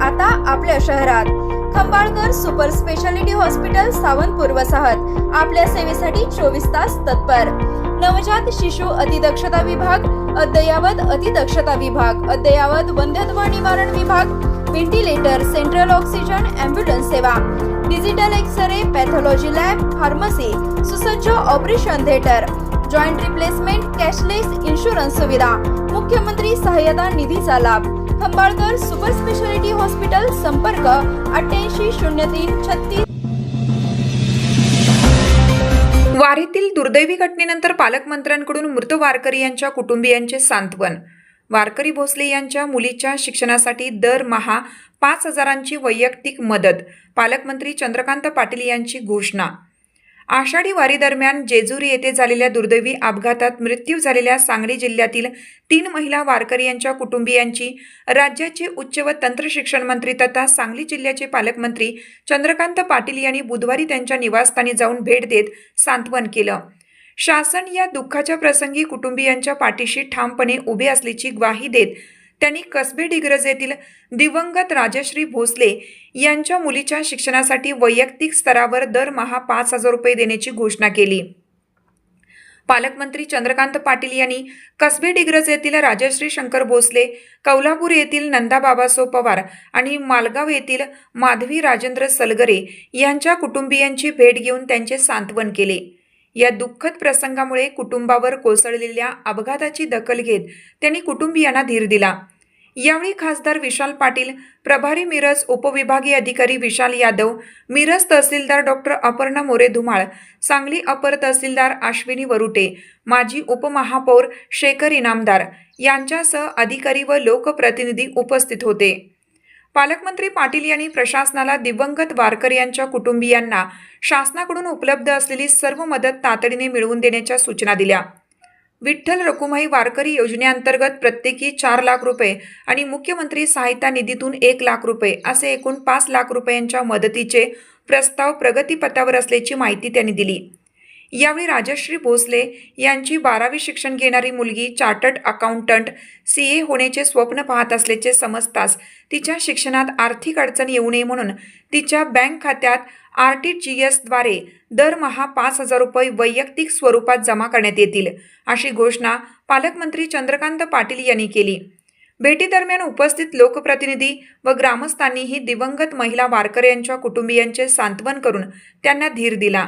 आता आपल्या शहरात Khambalkar super speciality hospital Sawantpur वसाहत आपल्या सेवेसाठी 24 तास तत्पर। नवजात शिशु अतिदक्षता विभाग, अद्ययावत अतिदक्षता विभाग, अद्ययावत वंध्यत्व निवारण विभाग, व्हेंटिलेटर, सेंट्रल ऑक्सिजन, ॲम्ब्युलन्स सेवा, digital x-ray, pathology lab, pharmacy, सुसज्ज operation theatre, joint replacement, cashless insurance सुविधा, मुख्यमंत्री सहाय्यता निधीचा लाभ। खंबाळकर सुपर स्पेशालिटी हॉस्पिटल, संपर्क 880336। वारीतील दुर्दैवी घटनेनंतर पालकमंत्र्यांकडून मृत वारकरी यांच्या कुटुंबियांचे सांत्वन। वारकरी भोसले यांच्या मुलीच्या शिक्षणासाठी दरमहा 5,000ची वैयक्तिक मदत। पालकमंत्री चंद्रकांत पाटील यांची घोषणा। आषाढी वारी दरम्यान जेजुरी येथे झालेल्या दुर्दैवी अपघातात मृत्यू झालेल्या सांगली जिल्ह्यातील 3 महिला वारकरी यांच्या कुटुंबियांची राज्याचे उच्च व तंत्र शिक्षण मंत्री तथा सांगली जिल्ह्याचे पालकमंत्री चंद्रकांत पाटील यांनी बुधवारी त्यांच्या निवासस्थानी जाऊन भेट देत सांत्वन केलं। शासन या दुःखाच्या प्रसंगी कुटुंबियांच्या पाठीशी ठामपणे उभे असल्याची ग्वाही देत त्यांनी कसबे डिग्रज येथील दिवंगत राजश्री भोसले यांच्या मुलीच्या शिक्षणासाठी वैयक्तिक स्तरावर दरमहा 5,000 रुपये देण्याची घोषणा केली। पालकमंत्री चंद्रकांत पाटील यांनी कसबे डिग्रज येथील राजश्री शंकर भोसले, कौलापूर येथील नंदा बाबासो पवार आणि मालगाव येथील माधवी राजेंद्र सलगरे यांच्या कुटुंबियांची भेट घेऊन त्यांचे सांत्वन केले। या दुःखद प्रसंगामुळे कुटुंबावर कोसळलेल्या अपघाताची दखल घेत त्यांनी कुटुंबियांना धीर दिला। यावेळी खासदार विशाल पाटील, प्रभारी मिरज उपविभागीय अधिकारी विशाल यादव, मिरज तहसीलदार डॉक्टर अपर्णा मोरे धुमाळ, सांगली अपर तहसीलदार अश्विनी वरुटे, माजी उपमहापौर शेखर इनामदार यांच्यासह अधिकारी व लोकप्रतिनिधी उपस्थित होते। पालकमंत्री पाटील यांनी प्रशासनाला दिवंगत वारकरी यांच्या कुटुंबियांना शासनाकडून उपलब्ध असलेली सर्व मदत तातडीने मिळवून देण्याच्या सूचना दिल्या। विठ्ठल रखुमाई वारकरी योजनेअंतर्गत प्रत्येकी 4 लाख रुपये आणि मुख्यमंत्री सहायता निधीतून 1 लाख रुपये असे एकूण 5 लाख रुपयांच्या मदतीचे प्रस्ताव प्रगतीपथावर असल्याची माहिती त्यांनी दिली। यावेळी राजश्री भोसले यांची 12वी शिक्षण घेणारी मुलगी चार्टर्ड अकाउंटंट CA होण्याचे स्वप्न पाहत असल्याचे समजताच तिच्या शिक्षणात आर्थिक अडचण येऊ नये म्हणून तिच्या बँक खात्यात RTGS द्वारे दरमहा 5,000 रुपये वैयक्तिक स्वरूपात जमा करण्यात येतील, अशी घोषणा पालकमंत्री चंद्रकांत पाटील यांनी केली। भेटीदरम्यान उपस्थित लोकप्रतिनिधी व ग्रामस्थांनीही दिवंगत महिला वारकऱ्यांच्या कुटुंबियांचे सांत्वन करून त्यांना धीर दिला।